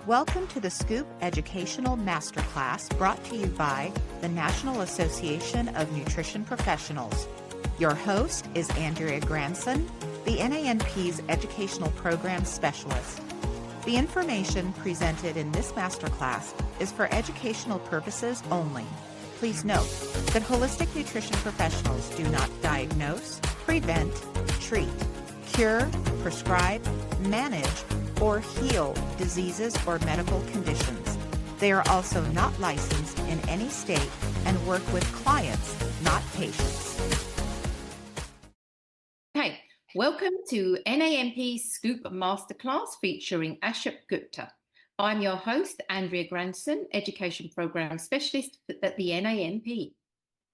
Welcome to the Scoop Educational Masterclass brought to you by the National Association of Nutrition Professionals. Your host is Andrea Granson, the NANP's Educational Program Specialist. The information presented in this masterclass is for educational purposes only. Please note that holistic nutrition professionals do not diagnose, prevent, treat, cure, prescribe, manage, or heal diseases or medical conditions. They are also not licensed in any state and work with clients, not patients. Hey, welcome to NANP's Scoop Masterclass featuring Ashok Gupta. I'm your host, Andrea Granson, Education Program Specialist at the NANP.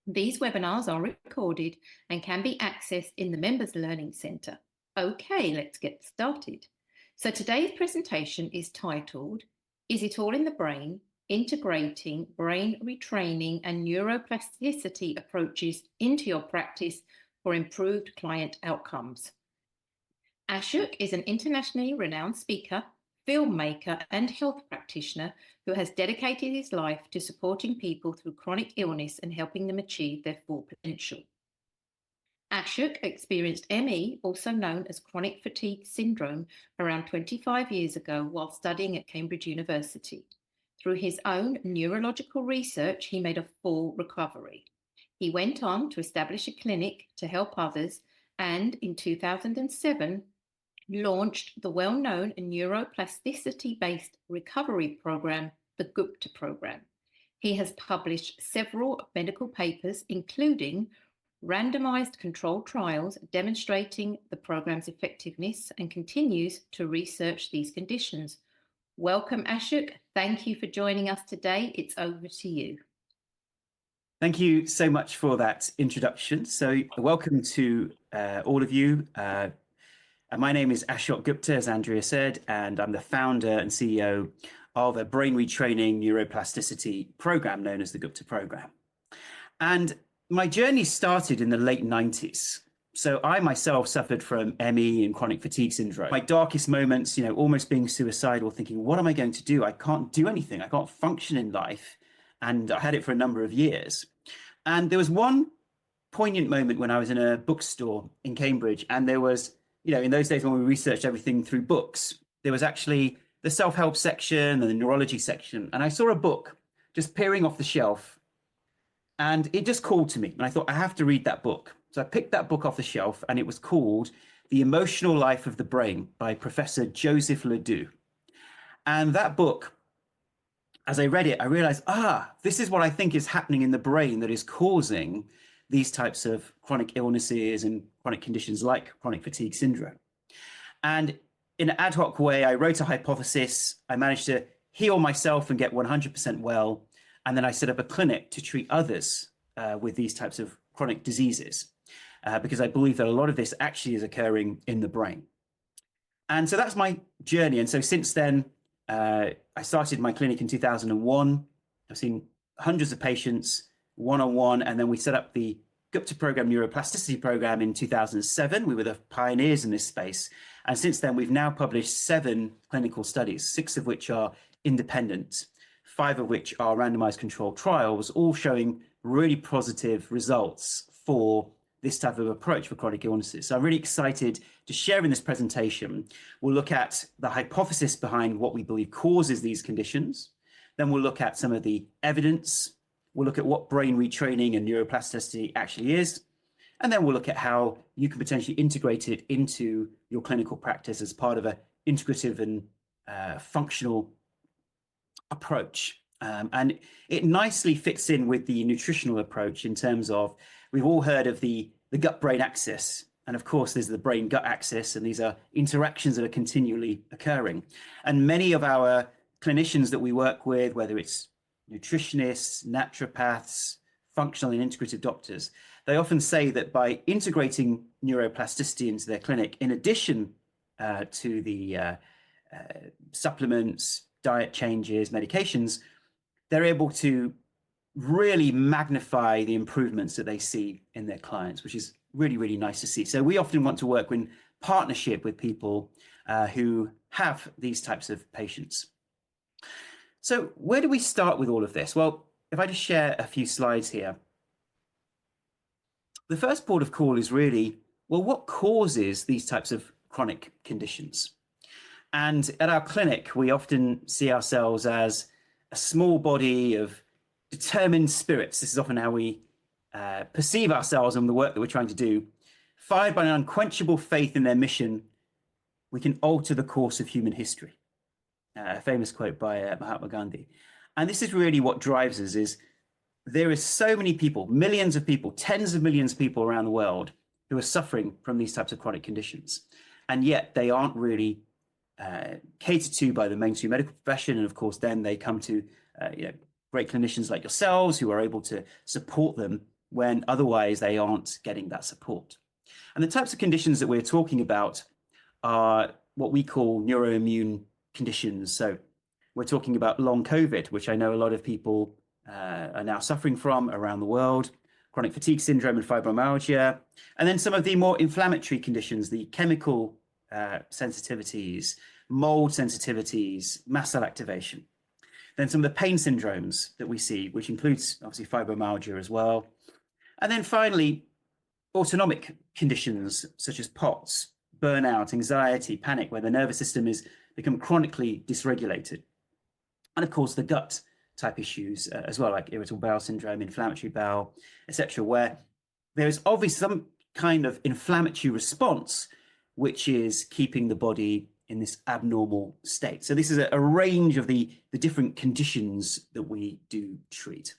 These webinars are recorded and can be accessed in the Members Learning Centre. Okay, let's get started. So today's presentation is titled, Is It All in the Brain? Integrating Brain Retraining and Neuroplasticity Approaches into Your Practice for Improved Client Outcomes. Ashok is an internationally renowned speaker, filmmaker, and health practitioner who has dedicated his life to supporting people through chronic illness and helping them achieve their full potential. Ashok experienced ME, also known as chronic fatigue syndrome, around 25 years ago while studying at Cambridge University. Through his own neurological research, he made a full recovery. He went on to establish a clinic to help others and in 2007 launched the well-known neuroplasticity-based recovery program, the Gupta Program. He has published several medical papers, including randomized controlled trials demonstrating the program's effectiveness, and continues to research these conditions. Welcome, Ashok. Thank you for joining us today. It's over to you. Thank you so much for that introduction. So welcome to all of you. My name is Ashok Gupta, as Andrea said, and I'm the founder and CEO of a brain retraining neuroplasticity program known as the Gupta Program. And my journey started in the late 90s. So I myself suffered from ME and chronic fatigue syndrome. My darkest moments, almost being suicidal, thinking, what am I going to do? I can't do anything. I can't function in life. And I had it for a number of years. And there was one poignant moment when I was in a bookstore in Cambridge. And there was, in those days when we researched everything through books, there was actually the self-help section and the neurology section. And I saw a book just peering off the shelf. And it just called to me. And I thought, I have to read that book. So I picked that book off the shelf, and it was called The Emotional Life of the Brain by Professor Joseph Ledoux. And that book, as I read it, I realized, this is what I think is happening in the brain that is causing these types of chronic illnesses and chronic conditions like chronic fatigue syndrome. And in an ad hoc way, I wrote a hypothesis. I managed to heal myself and get 100% well. And then I set up a clinic to treat others with these types of chronic diseases, because I believe that a lot of this actually is occurring in the brain. And so that's my journey. And so since then, I started my clinic in 2001. I've seen hundreds of patients one-on-one, and then we set up the Gupta Program Neuroplasticity Program in 2007. We were the pioneers in this space. And since then, we've now published 7 clinical studies, 6 of which are independent, 5 of which are randomized controlled trials, all showing really positive results for this type of approach for chronic illnesses. So I'm really excited to share in this presentation. We'll look at the hypothesis behind what we believe causes these conditions. Then we'll look at some of the evidence. We'll look at what brain retraining and neuroplasticity actually is. And then we'll look at how you can potentially integrate it into your clinical practice as part of an integrative and functional approach. And it nicely fits in with the nutritional approach in terms of, we've all heard of the gut-brain axis. And of course, there's the brain-gut axis, and these are interactions that are continually occurring. And many of our clinicians that we work with, whether it's nutritionists, naturopaths, functional and integrative doctors, they often say that by integrating neuroplasticity into their clinic, in addition to the supplements, diet changes, medications, they're able to really magnify the improvements that they see in their clients, which is really, really nice to see. So we often want to work in partnership with people who have these types of patients. So where do we start with all of this? Well, if I just share a few slides here. The first port of call is really, well, what causes these types of chronic conditions? And at our clinic, we often see ourselves as a small body of determined spirits. This is often how we perceive ourselves and the work that we're trying to do. Fired by an unquenchable faith in their mission, we can alter the course of human history. A famous quote by Mahatma Gandhi. And this is really what drives us, is there is so many people, millions of people, tens of millions of people around the world who are suffering from these types of chronic conditions. And yet they aren't really catered to by the mainstream medical profession. And of course, then they come to great clinicians like yourselves who are able to support them when otherwise they aren't getting that support. And the types of conditions that we're talking about are what we call neuroimmune conditions. So we're talking about long COVID, which I know a lot of people are now suffering from around the world, chronic fatigue syndrome and fibromyalgia, and then some of the more inflammatory conditions, the chemical sensitivities, mold sensitivities, mast cell activation. Then some of the pain syndromes that we see, which includes obviously fibromyalgia as well. And then finally, autonomic conditions such as POTS, burnout, anxiety, panic, where the nervous system is become chronically dysregulated. And of course, the gut type issues as well, like irritable bowel syndrome, inflammatory bowel, etc., where there is obviously some kind of inflammatory response, which is keeping the body in this abnormal state. So this is a range of the different conditions that we do treat.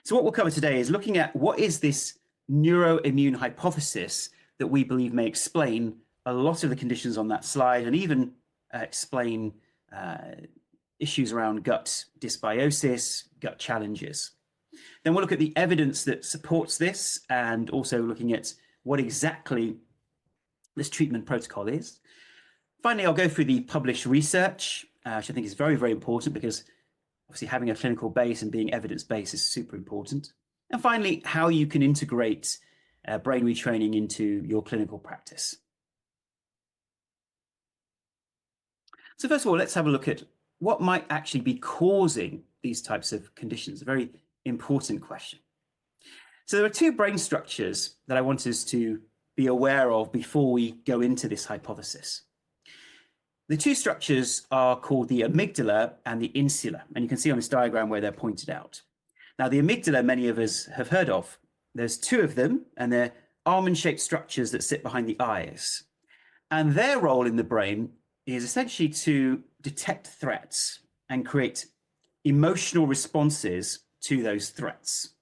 So what we'll cover today is looking at what is this neuroimmune hypothesis that we believe may explain a lot of the conditions on that slide, and even explain issues around gut dysbiosis, gut challenges. Then we'll look at the evidence that supports this, and also looking at what exactly this treatment protocol is. Finally, I'll go through the published research, which I think is very, very important, because obviously having a clinical base and being evidence-based is super important. And finally, how you can integrate brain retraining into your clinical practice. So first of all, let's have a look at what might actually be causing these types of conditions, a very important question. So there are two brain structures that I want us to be aware of before we go into this hypothesis. The two structures are called the amygdala and the insula, and you can see on this diagram where they're pointed out. Now, the amygdala, many of us have heard of. There's two of them, and they're almond-shaped structures that sit behind the eyes. And their role in the brain is essentially to detect threats and create emotional responses to those threats.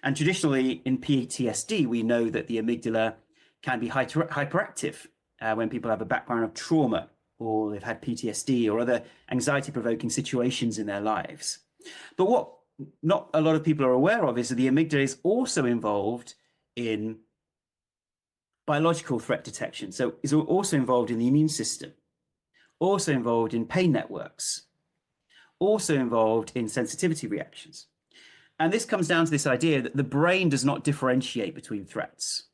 And traditionally in PTSD, we know that the amygdala can be hyperactive when people have a background of trauma, or they've had PTSD or other anxiety-provoking situations in their lives. But what not a lot of people are aware of is that the amygdala is also involved in biological threat detection. So it's also involved in the immune system, also involved in pain networks, also involved in sensitivity reactions. And this comes down to this idea that the brain does not differentiate between threats.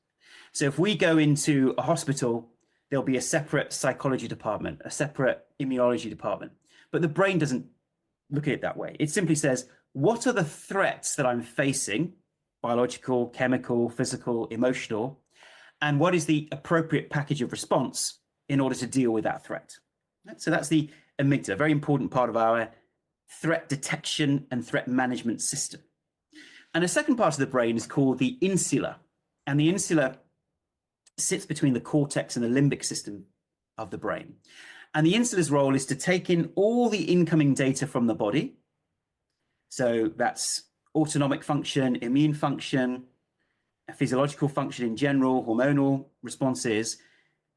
So if we go into a hospital, there'll be a separate psychology department, a separate immunology department, but the brain doesn't look at it that way. It simply says, what are the threats that I'm facing, biological, chemical, physical, emotional, and what is the appropriate package of response in order to deal with that threat? So that's the amygdala, a very important part of our threat detection and threat management system. And a second part of the brain is called the insula, and the insula sits between the cortex and the limbic system of the brain. And the insula's role is to take in all the incoming data from the body. So that's autonomic function, immune function, physiological function in general, hormonal responses.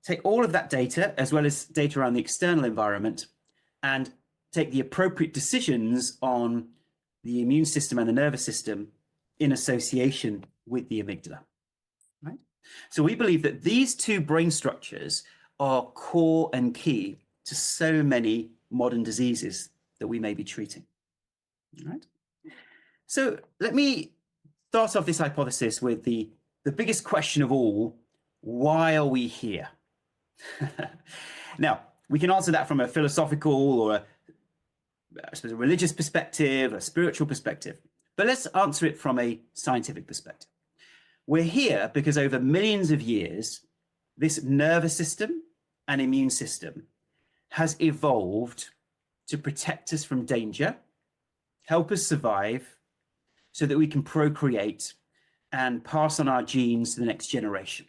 Take all of that data, as well as data around the external environment, and take the appropriate decisions on the immune system and the nervous system in association with the amygdala. Right? So we believe that these two brain structures are core and key to so many modern diseases that we may be treating. All right? So let me start off this hypothesis with the biggest question of all: why are we here? Now, We can answer that from a philosophical or I suppose a religious perspective, a spiritual perspective. But let's answer it from a scientific perspective. We're here because over millions of years, this nervous system and immune system has evolved to protect us from danger, help us survive, so that we can procreate and pass on our genes to the next generation.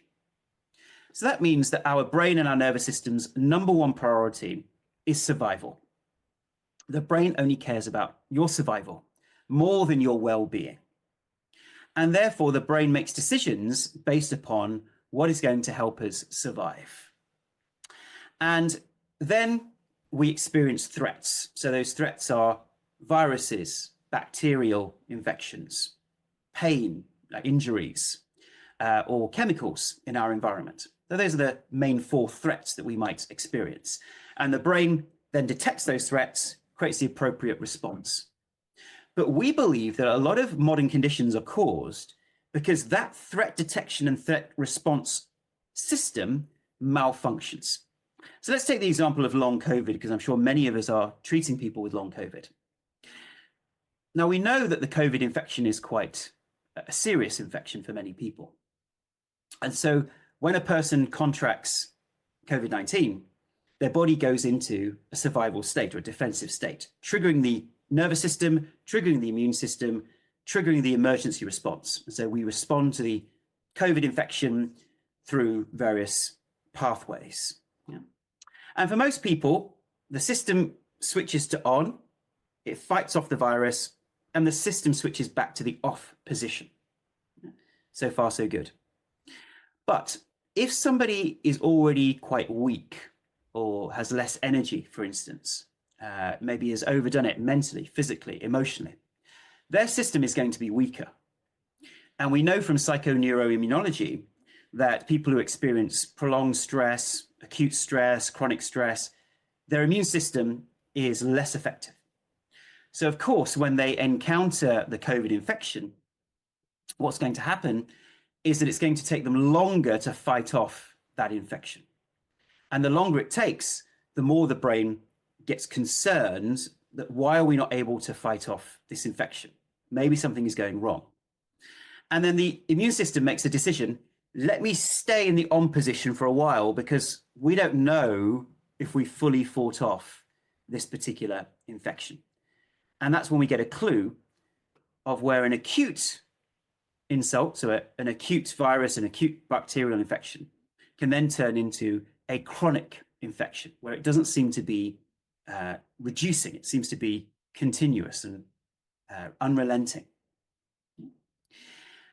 So that means that our brain and our nervous system's number one priority is survival. The brain only cares about your survival more than your well-being. And therefore, the brain makes decisions based upon what is going to help us survive. And then we experience threats. So those threats are viruses, bacterial infections, pain, like injuries, or chemicals in our environment. So those are the main four threats that we might experience. And the brain then detects those threats, creates the appropriate response. But we believe that a lot of modern conditions are caused because that threat detection and threat response system malfunctions. So let's take the example of long COVID, because I'm sure many of us are treating people with long COVID. Now, we know that the COVID infection is quite a serious infection for many people. And so when a person contracts COVID-19, their body goes into a survival state or a defensive state, triggering the nervous system, triggering the immune system, triggering the emergency response. And so we respond to the COVID infection through various pathways. Yeah. And for most people, the system switches to on, it fights off the virus, and the system switches back to the off position. So far, so good. But if somebody is already quite weak or has less energy, for instance, maybe has overdone it mentally, physically, emotionally, their system is going to be weaker. And we know from psychoneuroimmunology that people who experience prolonged stress, acute stress, chronic stress, their immune system is less effective. So of course, when they encounter the COVID infection, what's going to happen is that it's going to take them longer to fight off that infection. And the longer it takes, the more the brain gets concerned that why are we not able to fight off this infection? Maybe something is going wrong. And then the immune system makes a decision, let me stay in the on position for a while because we don't know if we fully fought off this particular infection. And that's when we get a clue of where an acute insult, so an acute virus, an acute bacterial infection, can then turn into a chronic infection where it doesn't seem to be reducing, it seems to be continuous and unrelenting.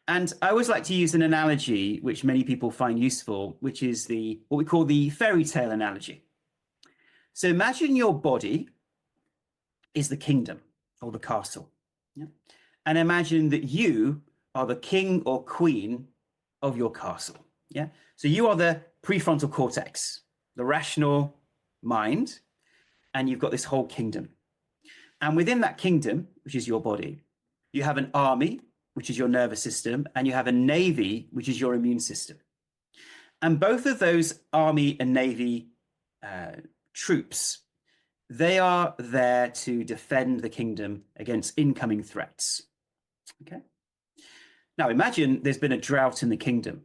And I always like to use an analogy which many people find useful, which is what we call the fairy tale analogy. So imagine your body is the kingdom or the castle. Yeah? And imagine that you are the king or queen of your castle. Yeah. So you are the prefrontal cortex, the rational mind, and you've got this whole kingdom. And within that kingdom, which is your body, you have an army, which is your nervous system, and you have a navy, which is your immune system. And both of those army and navy troops, they are there to defend the kingdom against incoming threats. Okay. Now imagine there's been a drought in the kingdom.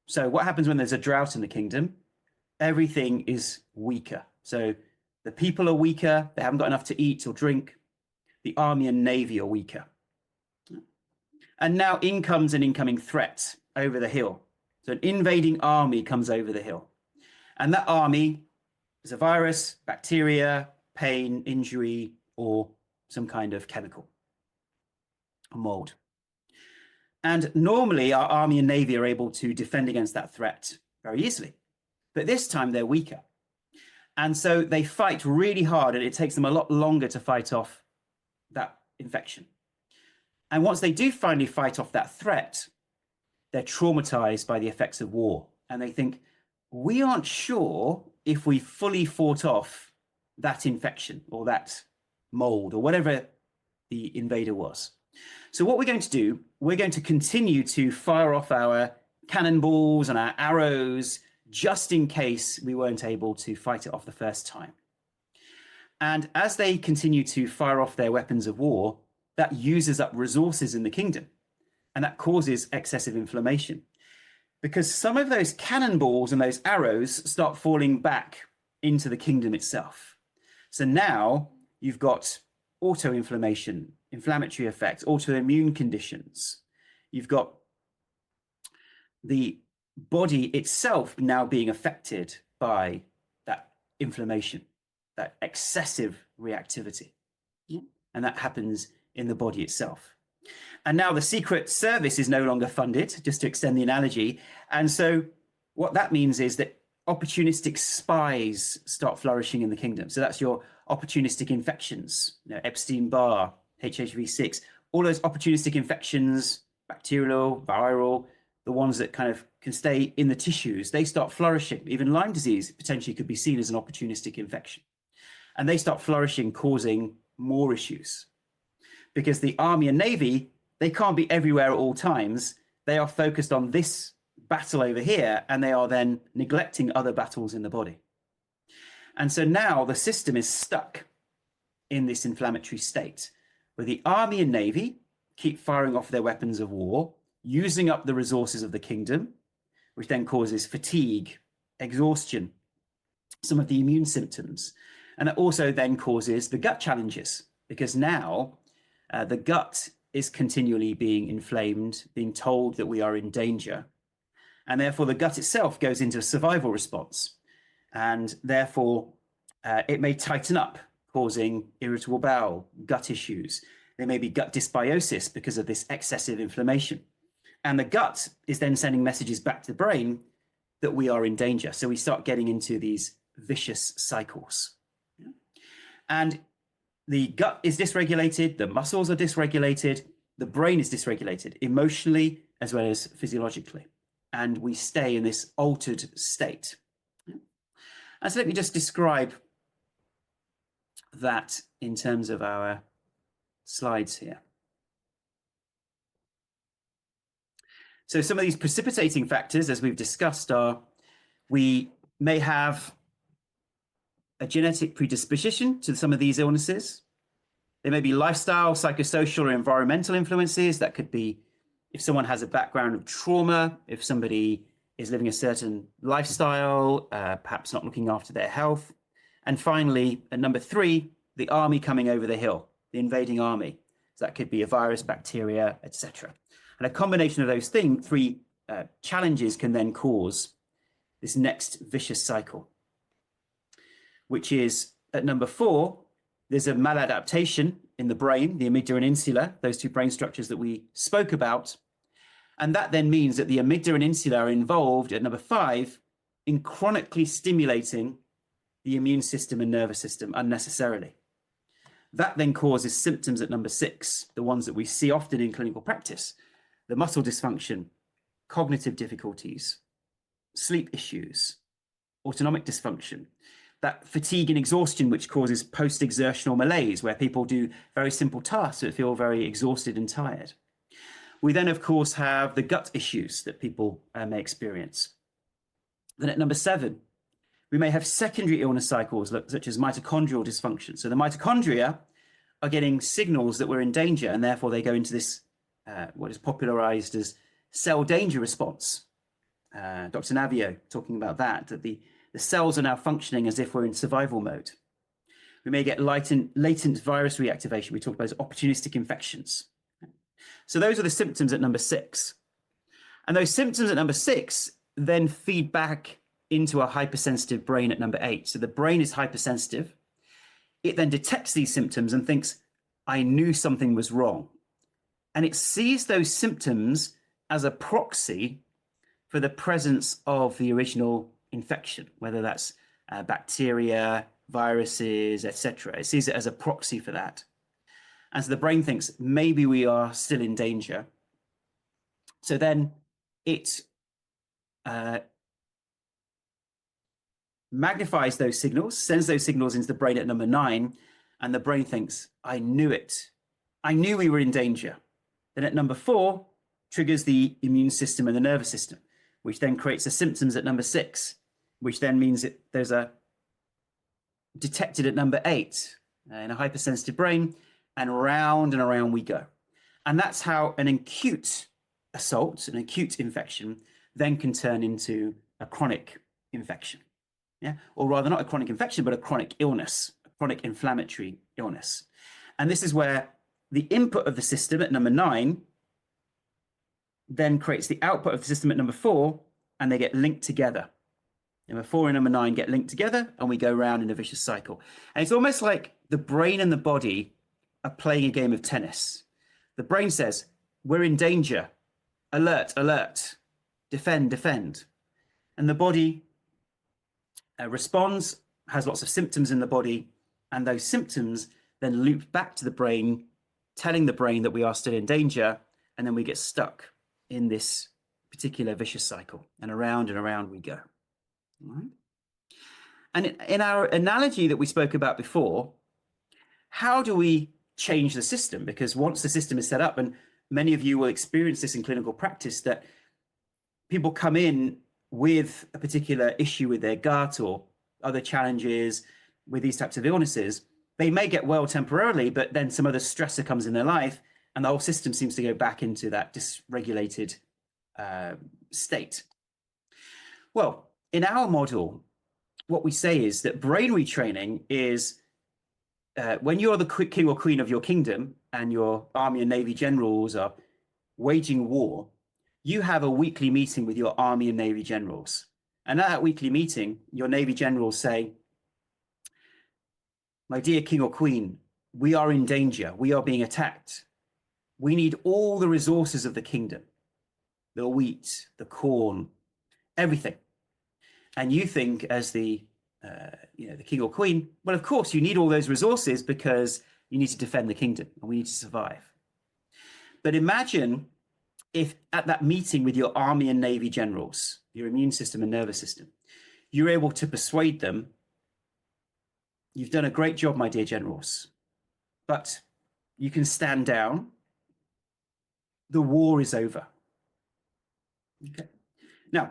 So what happens when there's a drought in the kingdom? Everything is weaker. So the people are weaker, they haven't got enough to eat or drink. The army and navy are weaker. And now in comes an incoming threat over the hill. So an invading army comes over the hill. And that army is a virus, bacteria, pain, injury, or some kind of chemical, a mold. And normally our army and navy are able to defend against that threat very easily. But this time they're weaker. And so they fight really hard, and it takes them a lot longer to fight off that infection. And once they do finally fight off that threat, they're traumatized by the effects of war. And they think, we aren't sure if we fully fought off that infection or that mold or whatever the invader was. So what we're going to do, we're going to continue to fire off our cannonballs and our arrows, just in case we weren't able to fight it off the first time. And as they continue to fire off their weapons of war, that uses up resources in the kingdom, and that causes excessive inflammation, because some of those cannonballs and those arrows start falling back into the kingdom itself. So now you've got autoinflammation, inflammatory effects, autoimmune conditions. You've got the body itself now being affected by that inflammation, that excessive reactivity. Yeah. And that happens in the body itself. And now the Secret Service is no longer funded, just to extend the analogy. And so what that means is that opportunistic spies start flourishing in the kingdom. So that's your opportunistic infections, Epstein-Barr, HHV6, all those opportunistic infections, bacterial, viral, the ones that kind of can stay in the tissues, they start flourishing. Even Lyme disease potentially could be seen as an opportunistic infection. And they start flourishing, causing more issues. Because the Army and Navy, they can't be everywhere at all times. They are focused on this battle over here, and they are then neglecting other battles in the body. And so now the system is stuck in this inflammatory state, where the Army and Navy keep firing off their weapons of war, using up the resources of the kingdom, which then causes fatigue, exhaustion, some of the immune symptoms. And it also then causes the gut challenges, because now the gut is continually being inflamed, being told that we are in danger. And therefore the gut itself goes into a survival response. And therefore it may tighten up, causing irritable bowel, gut issues. There may be gut dysbiosis because of this excessive inflammation. And the gut is then sending messages back to the brain that we are in danger. So we start getting into these vicious cycles. And the gut is dysregulated, the muscles are dysregulated, the brain is dysregulated, emotionally as well as physiologically. And we stay in this altered state. And so let me just describe that in terms of our slides here. So some of these precipitating factors, as we've discussed, are we may have a genetic predisposition to some of these illnesses. There may be lifestyle, psychosocial, or environmental influences. That could be if someone has a background of trauma, if somebody is living a certain lifestyle, perhaps not looking after their health. And finally, at number 3, the army coming over the hill, the invading army. So that could be a virus, bacteria, etc. And a combination of those three challenges can then cause this next vicious cycle, which is at number 4, there's a maladaptation in the brain, the amygdala and insula, those two brain structures that we spoke about. And that then means that the amygdala and insula are involved at number 5 in chronically stimulating the immune system and nervous system unnecessarily. That then causes symptoms at number 6, the ones that we see often in clinical practice, the muscle dysfunction, cognitive difficulties, sleep issues, autonomic dysfunction, that fatigue and exhaustion, which causes post-exertional malaise, where people do very simple tasks that feel very exhausted and tired. We then, of course, have the gut issues that people may experience. Then at number 7, we may have secondary illness cycles, such as mitochondrial dysfunction. So the mitochondria are getting signals that we're in danger, and therefore they go into this, what is popularized as cell danger response. Dr. Navio talking about that the cells are now functioning as if we're in survival mode. We may get latent virus reactivation. We talked about those opportunistic infections. So those are the symptoms at number 6. And those symptoms at number 6 then feed back into a hypersensitive brain at number 8. So the brain is hypersensitive. It then detects these symptoms and thinks, I knew something was wrong. And it sees those symptoms as a proxy for the presence of the original infection, whether that's bacteria, viruses, etc. It sees it as a proxy for that. And so the brain thinks maybe we are still in danger. So then it magnifies those signals, sends those signals into the brain at number 9, and the brain thinks, I knew it. I knew we were in danger. Then at number 4, triggers the immune system and the nervous system, which then creates the symptoms at number 6. which then means that there's a detected at number 8 in a hypersensitive brain, and around we go. And that's how an acute assault, an acute infection, then can turn into a chronic infection. Yeah, or rather not a chronic infection, but a chronic illness, a chronic inflammatory illness. And this is where the input of the system at number 9 then creates the output of the system at number 4, and they get linked together. Number 4 and number 9 get linked together, and we go round in a vicious cycle. And it's almost like the brain and the body are playing a game of tennis. The brain says, we're in danger, alert, alert, defend, defend. And the body responds, has lots of symptoms in the body, and those symptoms then loop back to the brain, telling the brain that we are still in danger, and then we get stuck in this particular vicious cycle, and around we go. All right? And in our analogy that we spoke about before, how do we change the system? Because once the system is set up, and many of you will experience this in clinical practice, that people come in with a particular issue with their gut or other challenges with these types of illnesses. They may get well temporarily, but then some other stressor comes in their life, and the whole system seems to go back into that dysregulated state. Well, in our model, what we say is that brain retraining is when you're the king or queen of your kingdom and your army and navy generals are waging war, you have a weekly meeting with your army and navy generals. And at that weekly meeting, your navy generals say, my dear king or queen, we are in danger. We are being attacked. We need all the resources of the kingdom, the wheat, the corn, everything. And you think as the king or queen, well, of course, you need all those resources because you need to defend the kingdom and we need to survive. But imagine if at that meeting with your army and navy generals, your immune system and nervous system, you're able to persuade them, you've done a great job, my dear generals, but you can stand down. The war is over. Okay. Now,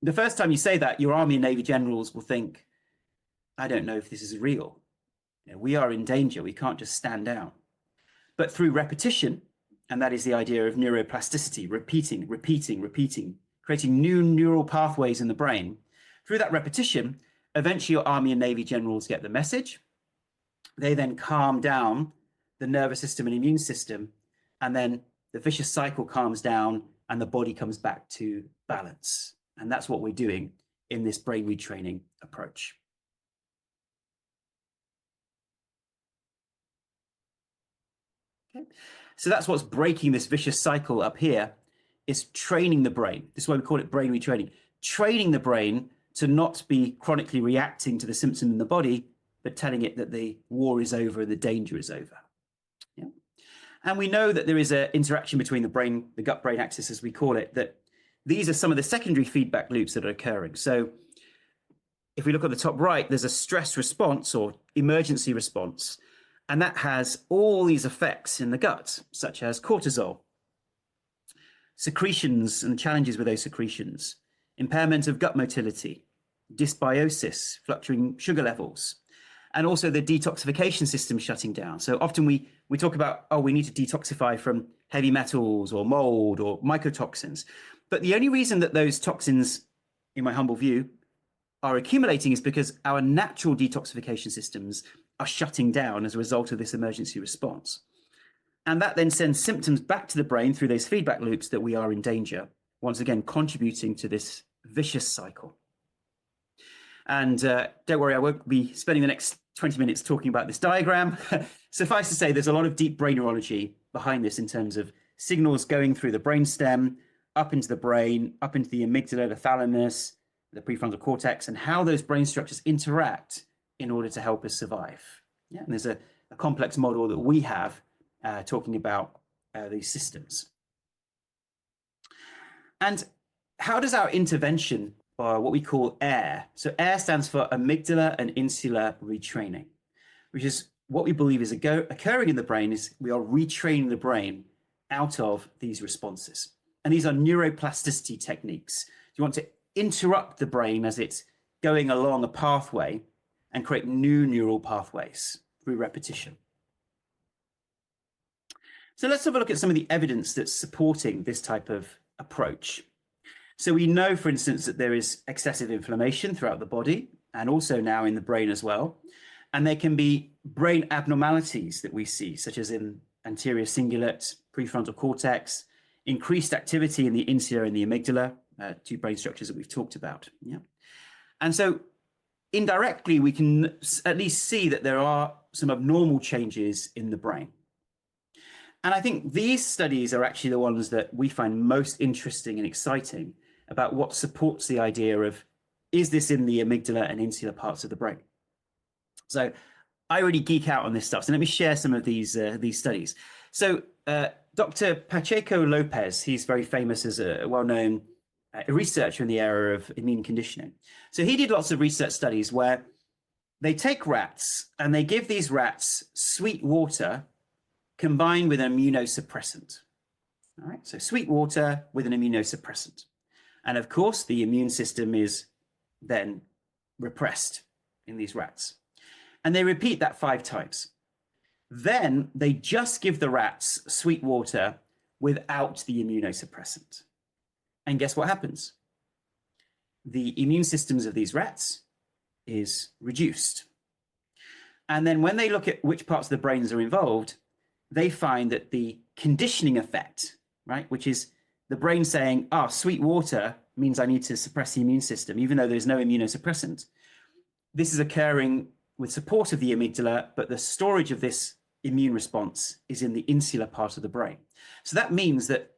the first time you say that, your army and navy generals will think, I don't know if this is real. We are in danger. We can't just stand down. But through repetition, and that is the idea of neuroplasticity, repeating, creating new neural pathways in the brain. Through that repetition, eventually your army and navy generals get the message. They then calm down the nervous system and immune system, and then the vicious cycle calms down and the body comes back to balance. And that's what we're doing in this brain retraining approach. Okay. So that's what's breaking this vicious cycle up here, is training the brain. This is why we call it brain retraining. Training the brain to not be chronically reacting to the symptom in the body, but telling it that the war is over and the danger is over. Yeah. And we know that there is an interaction between the brain, the gut-brain axis, as we call it, that these are some of the secondary feedback loops that are occurring. So if we look at the top right, there's a stress response or emergency response, and that has all these effects in the gut, such as cortisol, secretions and challenges with those secretions, impairment of gut motility, dysbiosis, fluctuating sugar levels, and also the detoxification system shutting down. So often we talk about, oh, we need to detoxify from heavy metals or mold or mycotoxins. But the only reason that those toxins, in my humble view, are accumulating is because our natural detoxification systems are shutting down as a result of this emergency response. And that then sends symptoms back to the brain through those feedback loops that we are in danger, once again, contributing to this vicious cycle. And don't worry, I won't be spending the next 20 minutes talking about this diagram. Suffice to say, there's a lot of deep brain neurology behind this in terms of signals going through the brainstem, up into the brain, up into the amygdala, the thalamus, the prefrontal cortex, and how those brain structures interact in order to help us survive. Yeah, and there's a complex model that we have talking about these systems. And how does our intervention, or what we call AIR, so AIR stands for amygdala and insular retraining, which is what we believe is occurring in the brain, is we are retraining the brain out of these responses. And these are neuroplasticity techniques. You want to interrupt the brain as it going along a pathway and create new neural pathways through repetition. So let's have a look at some of the evidence that's supporting this type of approach. So we know, for instance, that there is excessive inflammation throughout the body and also now in the brain as well. And there can be brain abnormalities that we see, such as in anterior cingulate, prefrontal cortex, increased activity in the insula and the amygdala, two brain structures that we've talked about. Yeah. And so indirectly, we can at least see that there are some abnormal changes in the brain. And I think these studies are actually the ones that we find most interesting and exciting about what supports the idea of, is this in the amygdala and insular parts of the brain? So I really geek out on this stuff. So let me share some of these studies. So Dr. Pacheco Lopez, he's very famous as a well-known researcher in the area of immune conditioning. So he did lots of research studies where they take rats and they give these rats sweet water combined with an immunosuppressant. All right, so sweet water with an immunosuppressant. And of course, the immune system is then repressed in these rats. And they repeat that 5 times. Then they just give the rats sweet water without the immunosuppressant. And guess what happens? The immune systems of these rats is reduced. And then when they look at which parts of the brains are involved, they find that the conditioning effect, right, which is the brain saying, sweet water means I need to suppress the immune system, even though there's no immunosuppressant. This is occurring with support of the amygdala, but the storage of this immune response is in the insular part of the brain. So that means that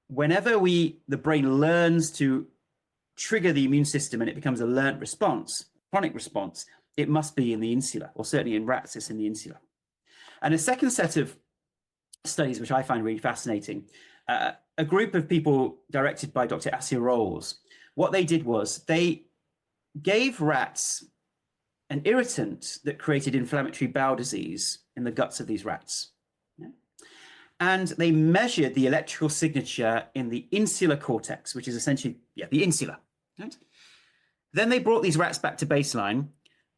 whenever the brain learns to trigger the immune system and it becomes a learnt response, chronic response, it must be in the insula, or certainly in rats, it's in the insula. And a second set of studies, which I find really fascinating, a group of people directed by Dr. Assia Rolls, what they did was they gave rats an irritant that created inflammatory bowel disease in the guts of these rats. Yeah? And they measured the electrical signature in the insular cortex, which is essentially, the insula. Right? Then they brought these rats back to baseline,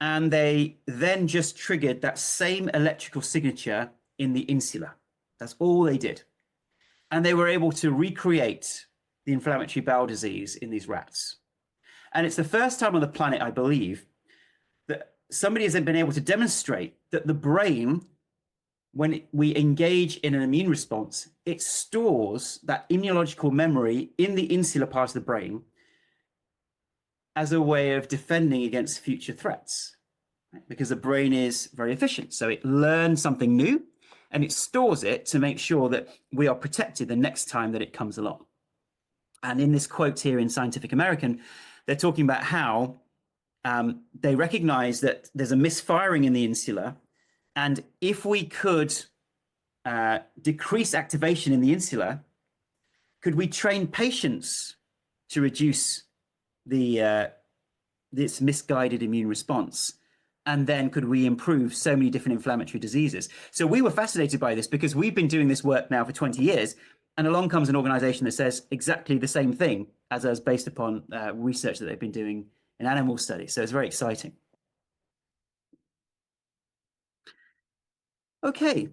and they then just triggered that same electrical signature in the insula. That's all they did. And they were able to recreate the inflammatory bowel disease in these rats. And it's the first time on the planet, I believe, that somebody has been able to demonstrate that the brain, when we engage in an immune response, it stores that immunological memory in the insular part of the brain as a way of defending against future threats, right? Because the brain is very efficient. So it learns something new and it stores it to make sure that we are protected the next time that it comes along. And in this quote here in Scientific American, they're talking about how they recognize that there's a misfiring in the insula. And if we could decrease activation in the insula, could we train patients to reduce this misguided immune response? And then could we improve so many different inflammatory diseases? So we were fascinated by this because we've been doing this work now for 20 years. And along comes an organization that says exactly the same thing as us based upon research that they've been doing in animal studies. So it's very exciting. Okay.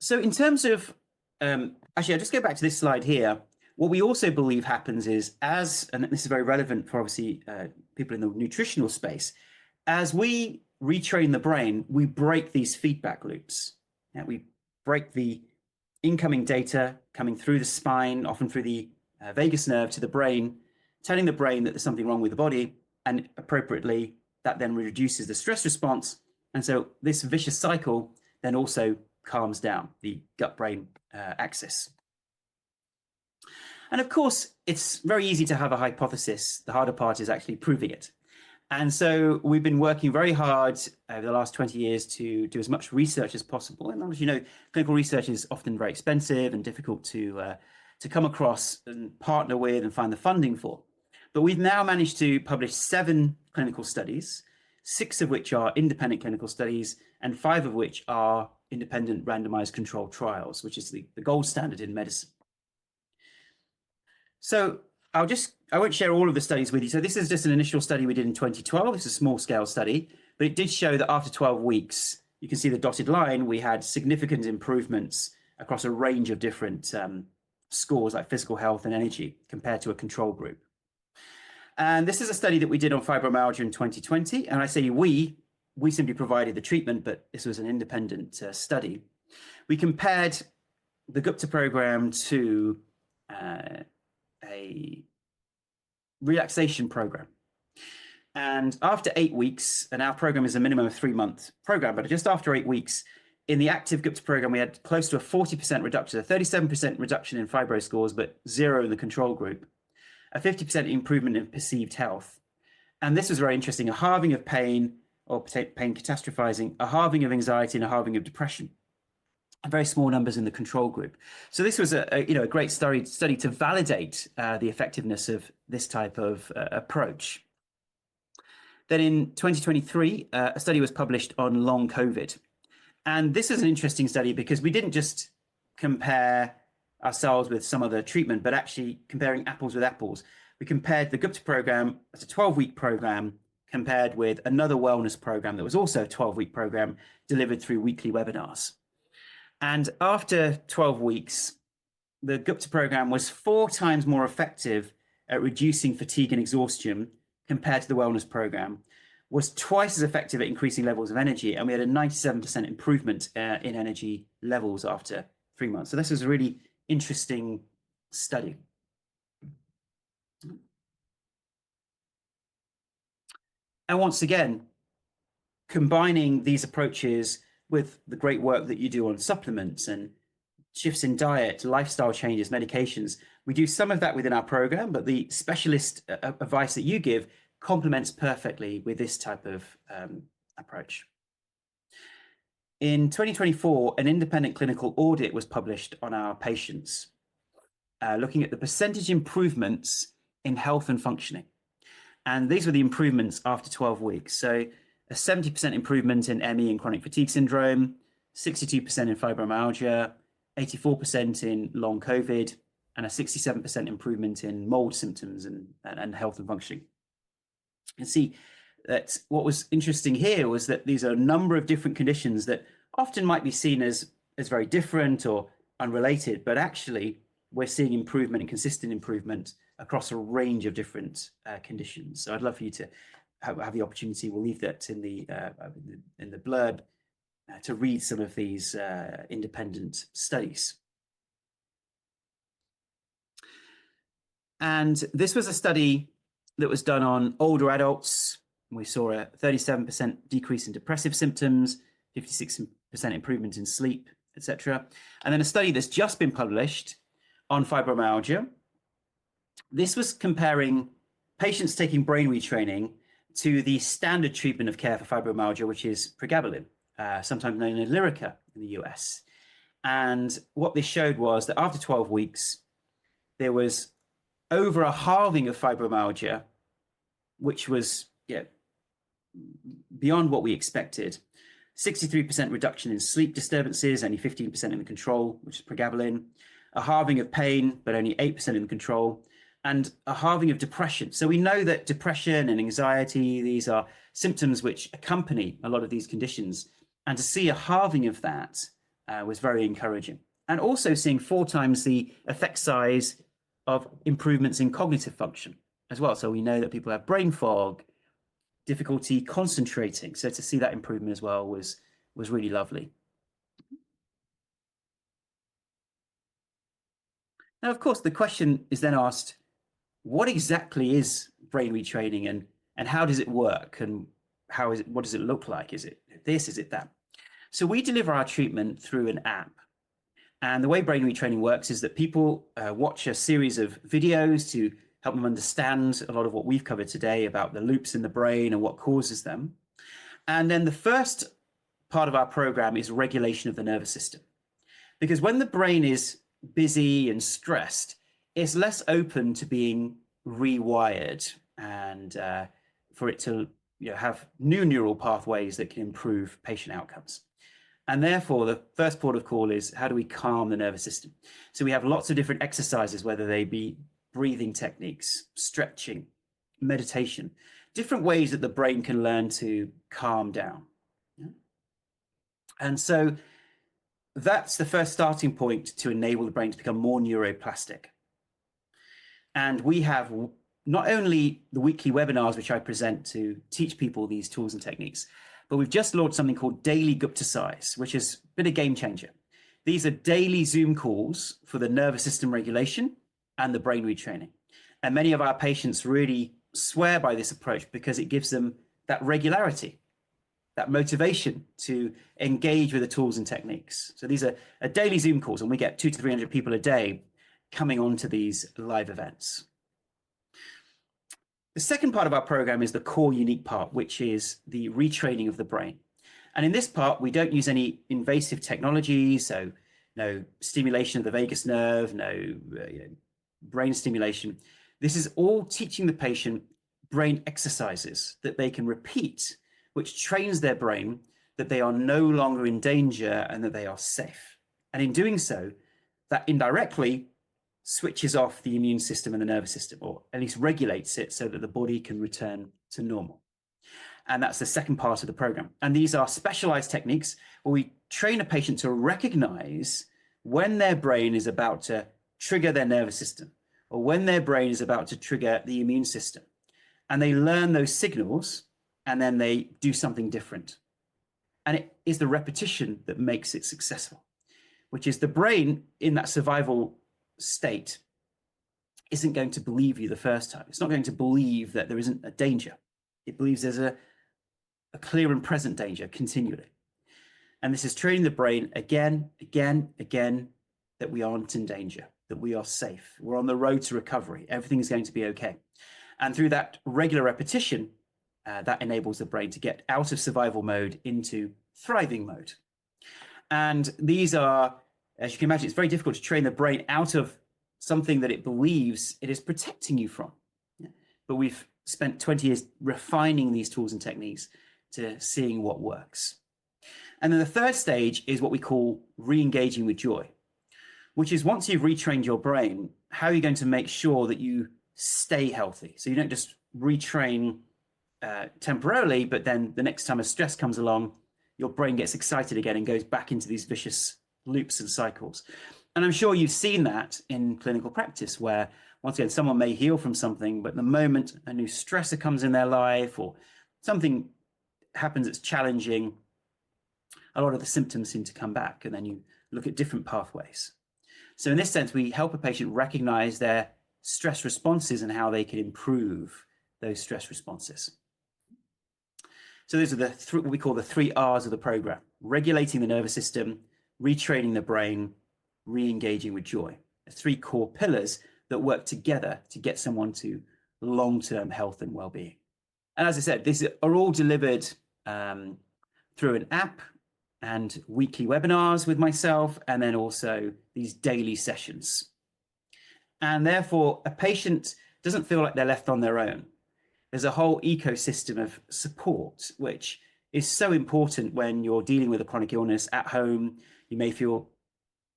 So in terms of, actually, I'll just go back to this slide here. What we also believe happens is and this is very relevant for obviously people in the nutritional space, as we retrain the brain, we break these feedback loops. We break the incoming data coming through the spine, often through the vagus nerve to the brain, telling the brain that there's something wrong with the body, and appropriately, that then reduces the stress response. And so this vicious cycle then also calms down the gut-brain axis. And of course, it's very easy to have a hypothesis. The harder part is actually proving it. And so we've been working very hard over the last 20 years to do as much research as possible. And as you know, clinical research is often very expensive and difficult to come across and partner with and find the funding for. But we've now managed to publish 7 clinical studies, 6 of which are independent clinical studies, and 5 of which are independent randomized controlled trials, which is the gold standard in medicine. So I won't share all of the studies with you. So this is just an initial study we did in 2012. It's a small scale study, but it did show that after 12 weeks, you can see the dotted line, we had significant improvements across a range of different scores like physical health and energy compared to a control group. And this is a study that we did on fibromyalgia in 2020. And I say we simply provided the treatment, but this was an independent study. We compared the Gupta program to a relaxation program. And after 8 weeks, and our program is a minimum of 3-month program, but just after 8 weeks, in the active Gupta program, we had close to a 40% reduction, a 37% reduction in fibro scores, but 0 in the control group, a 50% improvement in perceived health. And this was very interesting, a halving of pain or pain catastrophizing, a halving of anxiety, and a halving of depression. Very small numbers in the control group. So this was a great study to validate the effectiveness of this type of approach. Then in 2023, a study was published on long COVID. And this is an interesting study because we didn't just compare ourselves with some other treatment, but actually comparing apples with apples. We compared the Gupta program as a 12-week program compared with another wellness program that was also a 12-week program delivered through weekly webinars. And after 12 weeks, the Gupta program was 4 times more effective at reducing fatigue and exhaustion compared to the wellness program, was twice as effective at increasing levels of energy, and we had a 97% improvement in energy levels after 3 months. So this was a really interesting study. And once again, combining these approaches with the great work that you do on supplements and shifts in diet, lifestyle changes, medications, we do some of that within our program, but the specialist advice that you give complements perfectly with this type of approach. In 2024, an independent clinical audit was published on our patients, looking at the percentage improvements in health and functioning. And these were the improvements after 12 weeks. So a 70% improvement in ME and chronic fatigue syndrome, 62% in fibromyalgia, 84% in long COVID, and a 67% improvement in mold symptoms and health and functioning. You can see that what was interesting here was that these are a number of different conditions that often might be seen as very different or unrelated, but actually we're seeing improvement and consistent improvement across a range of different conditions. So I'd love for you to have the opportunity. We'll leave that in the blurb to read some of these independent studies. And this was a study that was done on older adults. We saw a 37% decrease in depressive symptoms, 56% improvement in sleep, etc. And then a study that's just been published on fibromyalgia. This was comparing patients taking brain retraining to the standard treatment of care for fibromyalgia, which is pregabalin, sometimes known as Lyrica in the US. And what this showed was that after 12 weeks, there was over a halving of fibromyalgia, which was beyond what we expected. 63% reduction in sleep disturbances, only 15% in the control, which is pregabalin. A halving of pain, but only 8% in the control. And a halving of depression. So we know that depression and anxiety, these are symptoms which accompany a lot of these conditions. And to see a halving of that was very encouraging. And also seeing 4 times the effect size of improvements in cognitive function as well. So we know that people have brain fog, difficulty concentrating. So to see that improvement as well was really lovely. Now, of course, the question is then asked, what exactly is brain retraining and how does it work and what does it look like? Is it this, is it that? So we deliver our treatment through an app. And the way brain retraining works is that people watch a series of videos to help them understand a lot of what we've covered today about the loops in the brain and what causes them. And then the first part of our program is regulation of the nervous system. Because when the brain is busy and stressed, it's less open to being rewired and for it to have new neural pathways that can improve patient outcomes. And therefore, the first port of call is how do we calm the nervous system? So we have lots of different exercises, whether they be breathing techniques, stretching, meditation, different ways that the brain can learn to calm down. And so that's the first starting point to enable the brain to become more neuroplastic. And we have not only the weekly webinars, which I present to teach people these tools and techniques, but we've just launched something called Daily Gupta Size, which has been a game changer. These are daily Zoom calls for the nervous system regulation and the brain retraining. And many of our patients really swear by this approach because it gives them that regularity, that motivation to engage with the tools and techniques. So these are daily Zoom calls, and we get 200 to 300 people a day coming onto these live events. The second part of our program is the core unique part, which is the retraining of the brain. And in this part, we don't use any invasive technology, so no stimulation of the vagus nerve, no brain stimulation. This is all teaching the patient brain exercises that they can repeat, which trains their brain that they are no longer in danger and that they are safe. And in doing so, that indirectly switches off the immune system and the nervous system, or at least regulates it so that the body can return to normal. And that's the second part of the program. And these are specialized techniques where we train a patient to recognize when their brain is about to trigger their nervous system, or when their brain is about to trigger the immune system. And they learn those signals, and then they do something different. And it is the repetition that makes it successful, which is the brain in that survival state isn't going to believe you the first time. It's not going to believe that there isn't a danger. It believes there's a clear and present danger continually. And this is training the brain again, that we aren't in danger, that we are safe. We're on the road to recovery. Everything is going to be okay. And through that regular repetition, that enables the brain to get out of survival mode into thriving mode. And these are, as you can imagine, it's very difficult to train the brain out of something that it believes it is protecting you from. But we've spent 20 years refining these tools and techniques to seeing what works. And then the third stage is what we call re-engaging with joy, which is once you've retrained your brain, how are you going to make sure that you stay healthy? So you don't just retrain temporarily, but then the next time a stress comes along, your brain gets excited again and goes back into these vicious loops and cycles. And I'm sure you've seen that in clinical practice where, once again, someone may heal from something, but the moment a new stressor comes in their life or something happens that's challenging, a lot of the symptoms seem to come back, and then you look at different pathways. So in this sense, we help a patient recognize their stress responses and how they can improve those stress responses. So those are what we call the 3 R's of the program: regulating the nervous system, retraining the brain, re-engaging with joy. The 3 core pillars that work together to get someone to long-term health and well-being. And as I said, these are all delivered through an app and weekly webinars with myself, and then also these daily sessions. And therefore, a patient doesn't feel like they're left on their own. There's a whole ecosystem of support, which is so important when you're dealing with a chronic illness at home. You may feel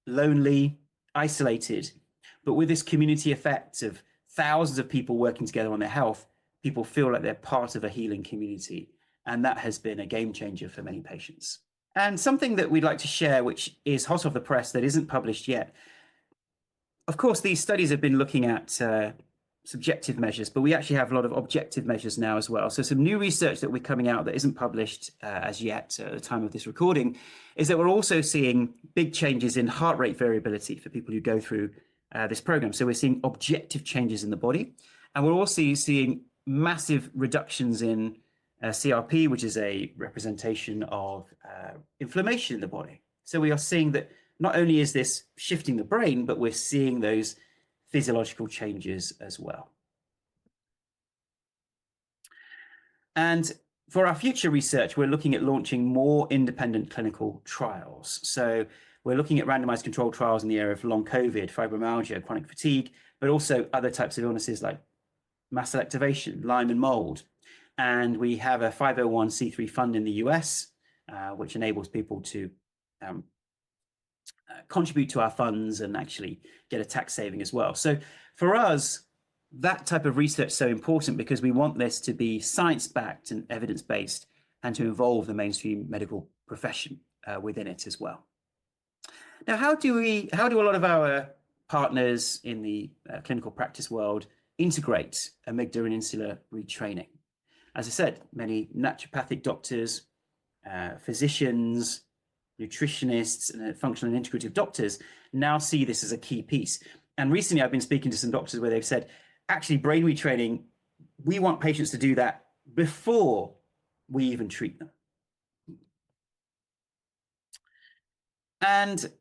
lonely, isolated, but with this community effect of thousands of people working together on their health, people feel like they're part of a healing community. And that has been a game changer for many patients. And something that we'd like to share, which is hot off the press that isn't published yet. Of course, these studies have been looking at subjective measures, but we actually have a lot of objective measures now as well. So some new research that we're coming out that isn't published as yet at the time of this recording is that we're also seeing big changes in heart rate variability for people who go through this program. So we're seeing objective changes in the body, and we're also seeing massive reductions in CRP, which is a representation of inflammation in the body. So we are seeing that not only is this shifting the brain, but we're seeing those physiological changes as well. And for our future research, we're looking at launching more independent clinical trials. So we're looking at randomized controlled trials in the area of long COVID, fibromyalgia, chronic fatigue, but also other types of illnesses like mast cell activation, Lyme and mold. And we have a 501c3 fund in the US, which enables people to contribute to our funds and actually get a tax saving as well. So for us, that type of research so important because we want this to be science-backed and evidence-based and to involve the mainstream medical profession within it as well. Now, how do a lot of our partners in the clinical practice world integrate amygdala and insula retraining? As I said, many naturopathic doctors, physicians, nutritionists, and functional and integrative doctors now see this as a key piece. And recently I've been speaking to some doctors where they've said, actually, brain retraining, we want patients to do that before we even treat them. And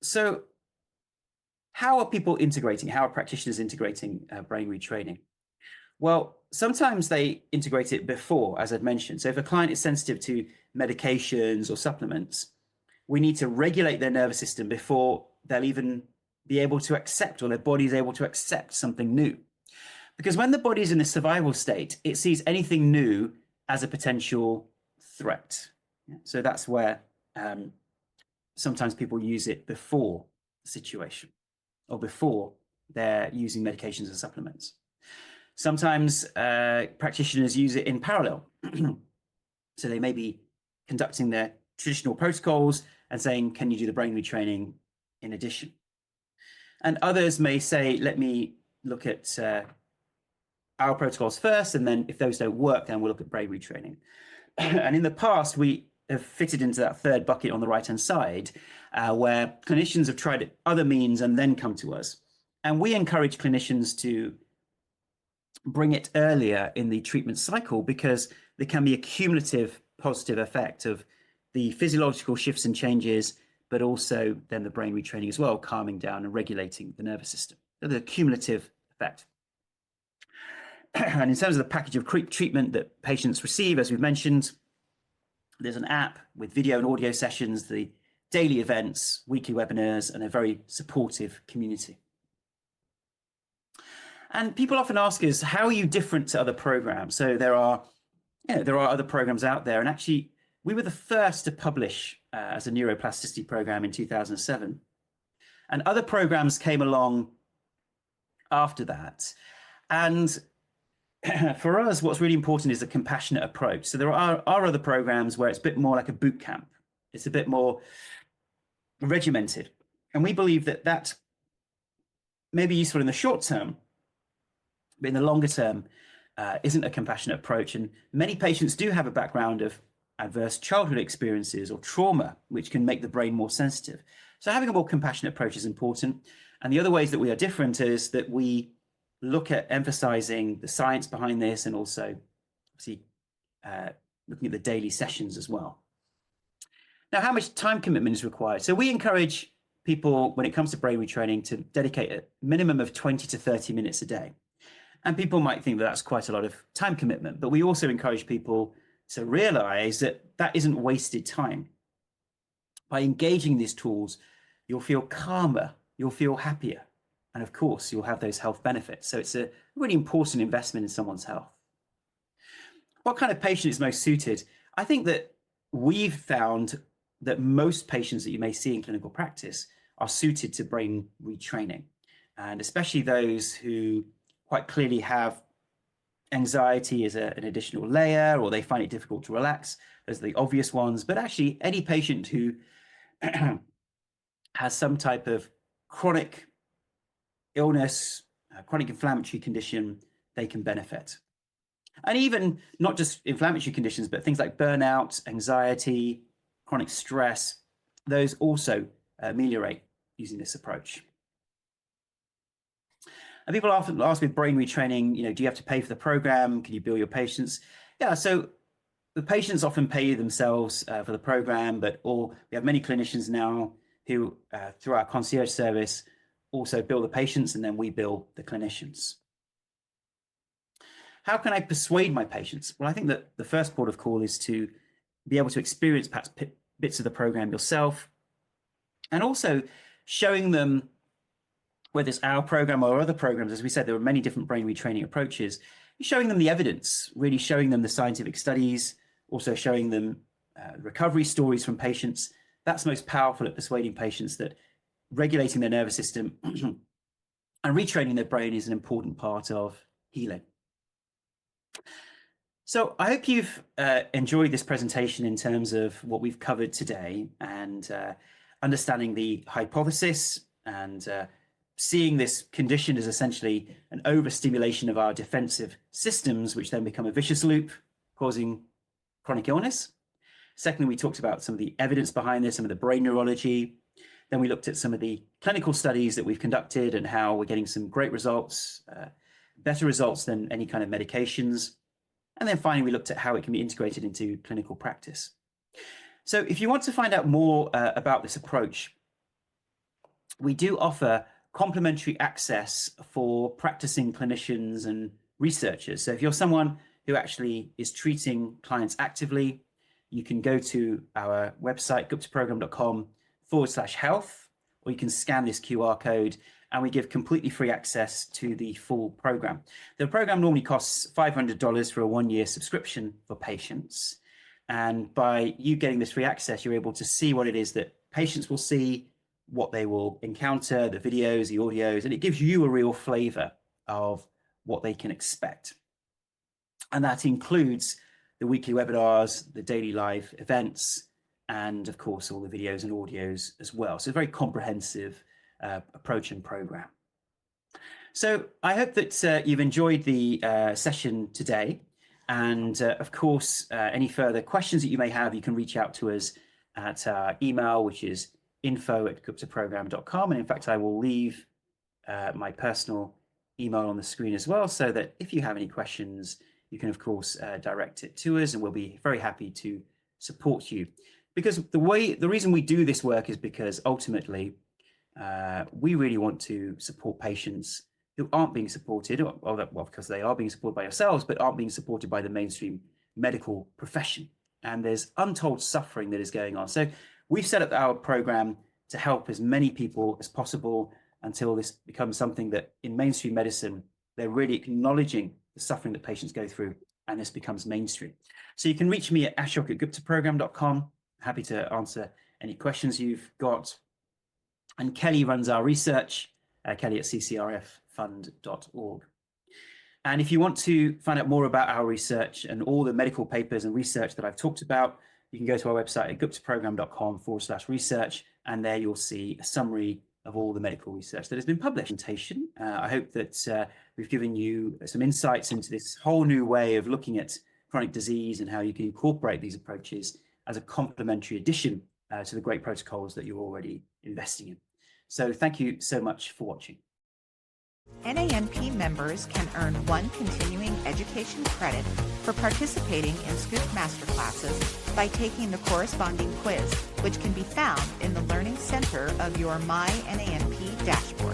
so how are people integrating? How are practitioners integrating brain retraining? Well, sometimes they integrate it before, as I've mentioned. So if a client is sensitive to medications or supplements, we need to regulate their nervous system before they'll even be able to accept, or their body is able to accept something new. Because when the body is in a survival state, it sees anything new as a potential threat. So that's where sometimes people use it before the situation or before they're using medications and supplements. Sometimes practitioners use it in parallel. So they may be conducting their traditional protocols and saying, can you do the brain retraining in addition? And others may say, let me look at our protocols first, and then if those don't work, then we'll look at brain retraining. And in the past, we have fitted into that third bucket on the right-hand side, where clinicians have tried other means and then come to us. And we encourage clinicians to bring it earlier in the treatment cycle because there can be a cumulative positive effect of the physiological shifts and changes, but also then the brain retraining as well, calming down and regulating the nervous system. So the cumulative effect. And in terms of the package of treatment that patients receive, as we've mentioned, there's an app with video and audio sessions, the daily events, weekly webinars, and a very supportive community. And people often ask us, how are you different to other programs? So there are other programs out there, and actually we were the first to publish as a neuroplasticity program in 2007. And other programs came along after that. And for us, what's really important is a compassionate approach. So there are other programs where it's a bit more like a boot camp. It's a bit more regimented. And we believe that that may be useful in the short term, but in the longer term, isn't a compassionate approach. And many patients do have a background of adverse childhood experiences or trauma, which can make the brain more sensitive. So having a more compassionate approach is important. And the other ways that we are different is that we look at emphasizing the science behind this and also obviously looking at the daily sessions as well. Now, how much time commitment is required? So we encourage people, when it comes to brain retraining, to dedicate a minimum of 20 to 30 minutes a day. And people might think that that's quite a lot of time commitment, but we also encourage people to realize that that isn't wasted time. By engaging these tools, you'll feel calmer, you'll feel happier, and of course, you'll have those health benefits. So it's a really important investment in someone's health. What kind of patient is most suited? I think that we've found that most patients that you may see in clinical practice are suited to brain retraining, and especially those who quite clearly have anxiety as an additional layer, or they find it difficult to relax, as the obvious ones. But actually, any patient who has some type of chronic illness, chronic inflammatory condition, they can benefit. And even not just inflammatory conditions, but things like burnout, anxiety, chronic stress, those also ameliorate using this approach. And people often ask with brain retraining, do you have to pay for the program? Can you bill your patients? Yeah, so the patients often pay themselves for the program, we have many clinicians now who, through our concierge service, also bill the patients, and then we bill the clinicians. How can I persuade my patients? Well, I think that the first port of call is to be able to experience perhaps bits of the program yourself, and also showing them, whether it's our program or other programs, as we said, there are many different brain retraining approaches, showing them the evidence, really showing them the scientific studies, also showing them recovery stories from patients. That's most powerful at persuading patients that regulating their nervous system And retraining the brain is an important part of healing. So I hope you've enjoyed this presentation in terms of what we've covered today, and understanding the hypothesis, and seeing this condition as essentially an overstimulation of our defensive systems, which then become a vicious loop, causing chronic illness. Secondly, we talked about some of the evidence behind this, some of the brain neurology. Then we looked at some of the clinical studies that we've conducted and how we're getting some great results, better results than any kind of medications. And then finally, we looked at how it can be integrated into clinical practice. So if you want to find out more about this approach, we do offer complimentary access for practicing clinicians and researchers. So if you're someone who actually is treating clients actively, you can go to our website, guptaprogram.com/health, or you can scan this QR code, and we give completely free access to the full program. The program normally costs $500 for a 1-year subscription for patients. And by you getting this free access, you're able to see what it is that patients will see, what they will encounter, the videos, the audios, and it gives you a real flavor of what they can expect. And that includes the weekly webinars, the daily live events, and of course, all the videos and audios as well. So a very comprehensive approach and program. So I hope that you've enjoyed the session today. And of course, any further questions that you may have, you can reach out to us at our email, which is info@guptaprogram.com. And in fact, I will leave my personal email on the screen as well, so that if you have any questions, you can of course direct it to us, and we'll be very happy to support you. Because the reason we do this work is because ultimately we really want to support patients who aren't being supported, well, because they are being supported by yourselves, but aren't being supported by the mainstream medical profession. And there's untold suffering that is going on. So we've set up our program to help as many people as possible until this becomes something that in mainstream medicine, they're really acknowledging the suffering that patients go through, and this becomes mainstream. So you can reach me at ashok@guptaprogram.com. Happy to answer any questions you've got. And Kelly runs our research, Kelly at ccrffund.org. And if you want to find out more about our research and all the medical papers and research that I've talked about, you can go to our website at guptaprogram.com/research, and there you'll see a summary of all the medical research that has been published. I hope that we've given you some insights into this whole new way of looking at chronic disease and how you can incorporate these approaches as a complementary addition to the great protocols that you're already investing in. So thank you so much for watching. NANP members can earn 1 continuing education credit for participating in Scoop Masterclasses by taking the corresponding quiz, which can be found in the Learning Center of your My NANP dashboard.